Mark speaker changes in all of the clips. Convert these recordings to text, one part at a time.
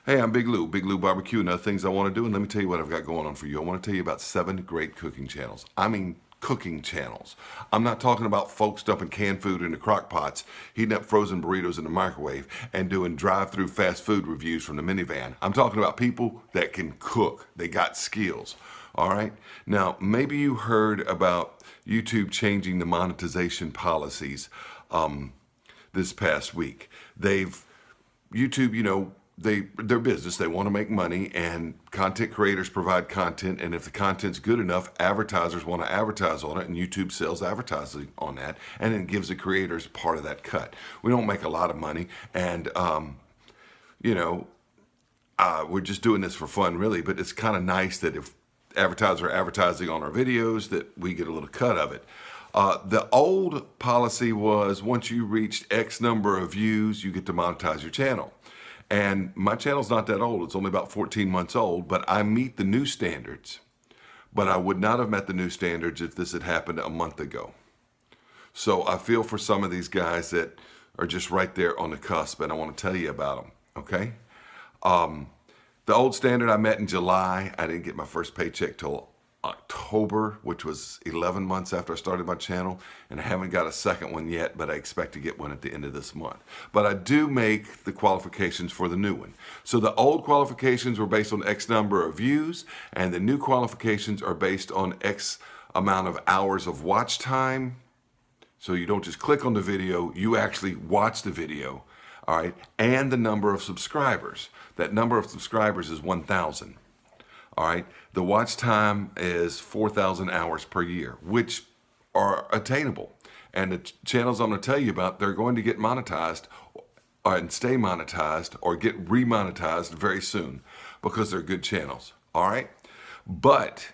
Speaker 1: Hey, I'm Big Lou Barbecue, and other things I want to do. And let me tell you what I've got going on for you. I want to tell you about 7 great cooking channels. I mean, cooking channels. I'm not talking about folks dumping canned food into crock pots, heating up frozen burritos in the microwave, and doing drive-through fast food reviews from the minivan. I'm talking about people that can cook. They got skills. All right. Now, maybe you heard about YouTube changing the monetization policies this past week. YouTube, their business, they want to make money, and content creators provide content, and if the content's good enough, advertisers want to advertise on it, and YouTube sells advertising on that, and it gives the creators part of that cut. We don't make a lot of money, and we're just doing this for fun, really, but it's kind of nice that if advertisers are advertising on our videos, that we get a little cut of it. The old policy was once you reached X number of views, you get to monetize your channel. And my channel's not that old. It's only about 14 months old, but I meet the new standards. But I would not have met the new standards if this had happened a month ago. So I feel for some of these guys that are just right there on the cusp, and I want to tell you about them, okay? The old standard I met in July. I didn't get my first paycheck till October, which was 11 months after I started my channel, and I haven't got a second one yet, but I expect to get one at the end of this month. But I do make the qualifications for the new one. So the old qualifications were based on X number of views, and the new qualifications are based on X amount of hours of watch time. So you don't just click on the video, you actually watch the video, all right, and the number of subscribers. That number of subscribers is 1,000. All right, the watch time is 4,000 hours per year, which are attainable. And the channels I'm going to tell you about, they're going to get monetized and stay monetized or get remonetized very soon because they're good channels. All right, but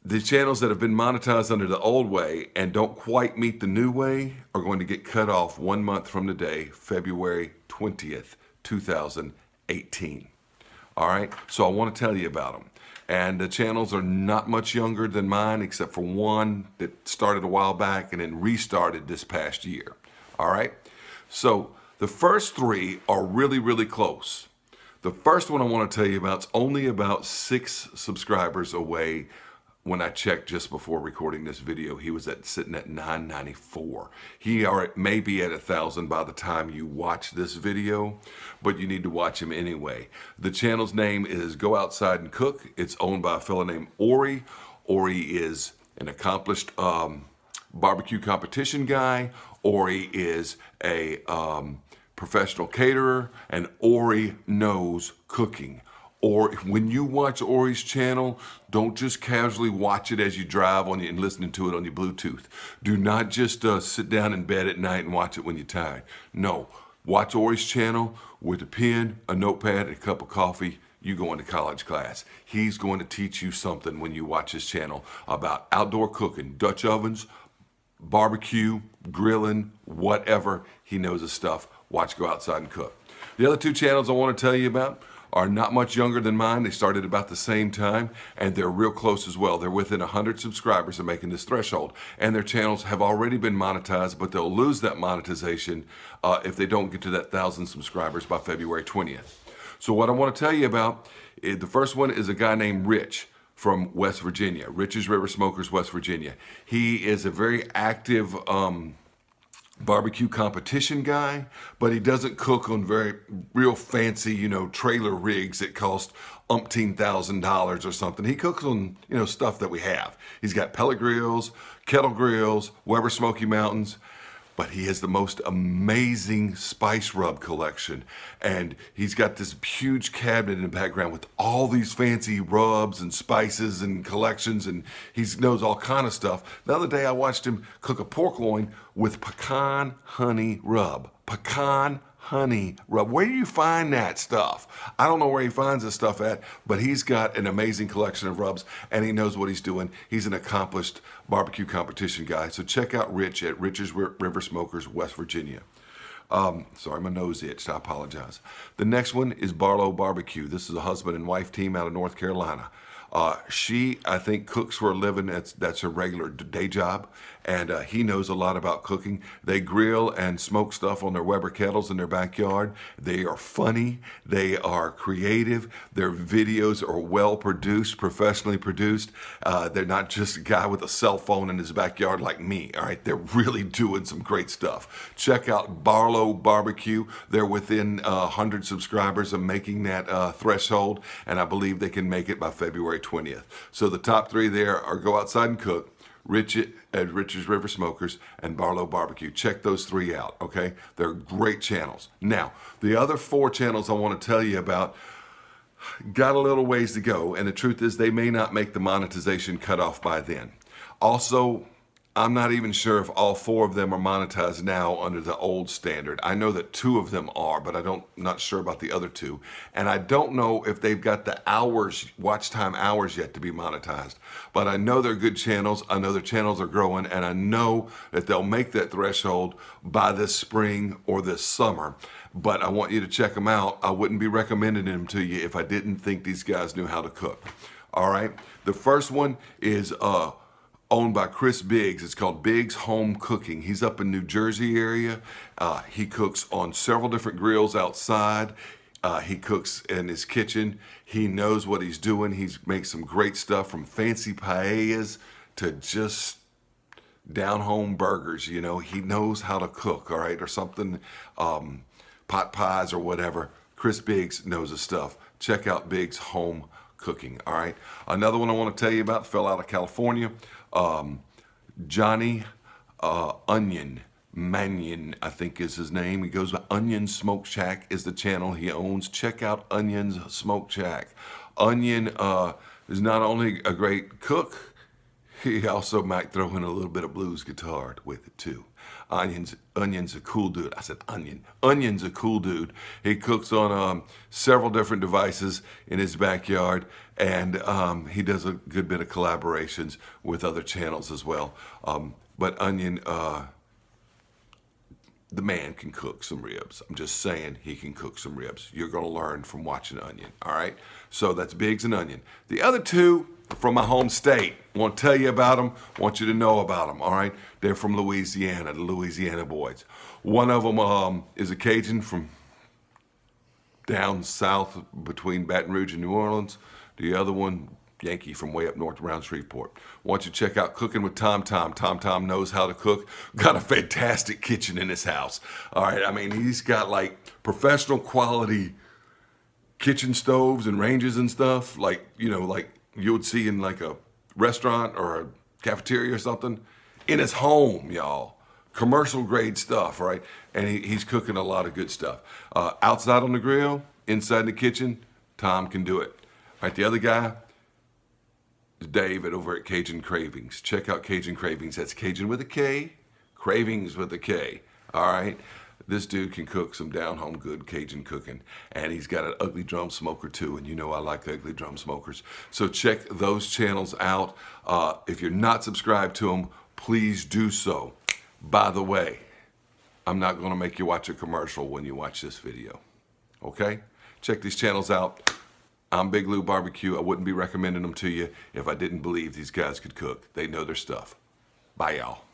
Speaker 1: the channels that have been monetized under the old way and don't quite meet the new way are going to get cut off 1 month from today, February 20th, 2018. All right, so I want to tell you about them. And the channels are not much younger than mine, except for one that started a while back and then restarted this past year. All right, so the first 3 are really, really close. The first one I want to tell you about is only about 6 subscribers away. When I checked just before recording this video, he was sitting at 994. He may be at 1,000 by the time you watch this video, but you need to watch him anyway. The channel's name is Go Outside and Cook. It's owned by a fellow named Ori. Ori is an accomplished barbecue competition guy. Ori is a professional caterer, and Ori knows cooking. Or when you watch Ori's channel, don't just casually watch it as you drive and listening to it on your Bluetooth. Do not just sit down in bed at night and watch it when you're tired. No, watch Ori's channel with a pen, a notepad, and a cup of coffee. You go into college class. He's going to teach you something when you watch his channel about outdoor cooking, Dutch ovens, barbecue, grilling, whatever. He knows his stuff. Watch Go Outside and Cook. The other 2 channels I want to tell you about are not much younger than mine. They started about the same time, and they're real close as well. They're within 100 subscribers of making this threshold, and their channels have already been monetized, but they'll lose that monetization if they don't get to that 1,000 subscribers by February 20th. So what I want to tell you about, the first one is a guy named Rich from West Virginia. Rich's River Smokers, West Virginia. He is a very active barbecue competition guy, but he doesn't cook on real fancy, trailer rigs that cost $umpteen-thousand or something. He cooks on, stuff that we have. He's got pellet grills, kettle grills, Weber Smoky Mountains, but he has the most amazing spice rub collection. And he's got this huge cabinet in the background with all these fancy rubs and spices and collections, and he knows all kind of stuff. The other day I watched him cook a pork loin with pecan honey rub. Pecan honey rub. Where do you find that stuff? I don't know where he finds this stuff at, but he's got an amazing collection of rubs, and he knows what he's doing. He's an accomplished barbecue competition guy. So check out Rich at Rich's River Smokers, West Virginia. Sorry, my nose itched. I apologize. The next one is Barlow Barbecue. This is a husband and wife team out of North Carolina. She, I think, cooks for a living. That's her regular day job. And he knows a lot about cooking. They grill and smoke stuff on their Weber kettles in their backyard. They are funny. They are creative. Their videos are well produced, professionally produced. They're not just a guy with a cell phone in his backyard like me. All right, they're really doing some great stuff. Check out Barlow Barbecue. They're within 100 subscribers of making that threshold, and I believe they can make it by February 20th. So the top three there are Go Outside and Cook, Rich at Rich's River Smokers, and Barlow Barbecue. Check those three out, okay? They're great channels. Now, the other 4 channels I want to tell you about got a little ways to go, and the truth is they may not make the monetization cutoff by then. Also, I'm not even sure if all 4 of them are monetized now under the old standard. I know that 2 of them are, but not sure about the other 2. And I don't know if they've got the hours, watch time hours yet to be monetized. But I know they're good channels. I know their channels are growing, and I know that they'll make that threshold by this spring or this summer. But I want you to check them out. I wouldn't be recommending them to you if I didn't think these guys knew how to cook. All right. The first one is owned by Chris Biggs. It's called Biggs Home Cooking. He's up in New Jersey area. He cooks on several different grills outside. He cooks in his kitchen. He knows what he's doing. He makes some great stuff, from fancy paellas to just down home burgers. You know, he knows how to cook, all right, or something, pot pies or whatever. Chris Biggs knows his stuff. Check out Biggs Home Cooking, all right. Another one I want to tell you about fell out of California. Johnny Onion Manion, I think is his name. He goes by Onion Smoke Shack is the channel he owns. Check out Onion's Smoke Shack. Onion is not only a great cook, he also might throw in a little bit of blues guitar with it too. Onion's a cool dude. I said Onion. Onion's a cool dude. He cooks on several different devices in his backyard, and he does a good bit of collaborations with other channels as well. But Onion, the man can cook some ribs. I'm just saying he can cook some ribs. You're going to learn from watching Onion, all right? So that's Biggs and Onion. The other 2 are from my home state. I want to tell you about them. I want you to know about them, all right? They're from Louisiana, the Louisiana boys. One of them is a Cajun from down south between Baton Rouge and New Orleans. The other one, Yankee from way up north around Shreveport. I want you to check out Cooking with Tom Tom. Tom Tom knows how to cook. Got a fantastic kitchen in his house. All right, I mean, he's got like professional quality kitchen stoves and ranges and stuff, like, you know, like you would see in like a restaurant or a cafeteria or something, in his home, y'all. Commercial grade stuff, right? And he's cooking a lot of good stuff. Outside on the grill, inside the kitchen, Tom can do it. All right, the other guy is David over at Cajun Cravings. Check out Cajun Cravings. That's Cajun with a K, Cravings with a K. All right? This dude can cook some down-home good Cajun cooking. And he's got an ugly drum smoker too, and you know I like ugly drum smokers. So check those channels out. If you're not subscribed to them, please do so. By the way, I'm not going to make you watch a commercial when you watch this video. Okay? Check these channels out. I'm Big Lou Barbecue. I wouldn't be recommending them to you if I didn't believe these guys could cook. They know their stuff. Bye, y'all.